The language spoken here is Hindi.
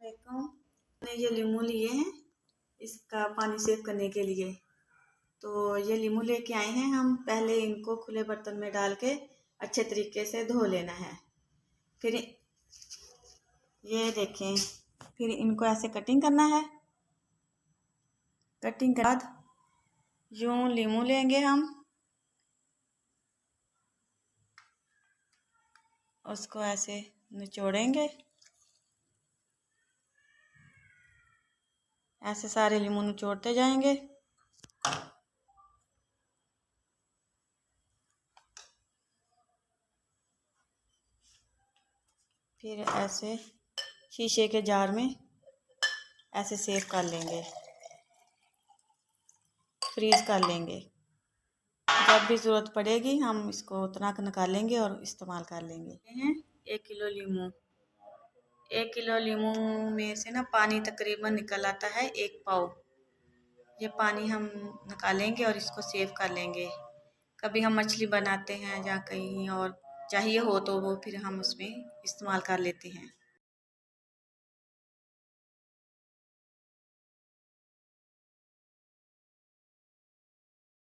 मैंने ये लीमू लिए हैं इसका पानी सेव करने के लिए। तो ये लीमू लेके आए हैं हम। पहले इनको खुले बर्तन में डाल के अच्छे तरीके से धो लेना है। फिर ये देखें, फिर इनको ऐसे कटिंग करना है। कटिंग के बाद यूं लीमू लेंगे हम, उसको ऐसे निचोड़ेंगे। ऐसे सारे लीमू निचोड़ते जाएंगे। फिर ऐसे शीशे के जार में ऐसे सेव कर लेंगे, फ्रीज कर लेंगे। जब भी ज़रूरत पड़ेगी हम इसको उतना निकालेंगे और इस्तेमाल कर लेंगे। 1 किलो लीमू, 1 किलो लीमू में से ना पानी तकरीबन निकल आता है 1 पाव। ये पानी हम निकालेंगे और इसको सेव कर लेंगे। कभी हम मछली बनाते हैं या कहीं और चाहिए हो तो वो फिर हम उसमें इस्तेमाल कर लेते हैं।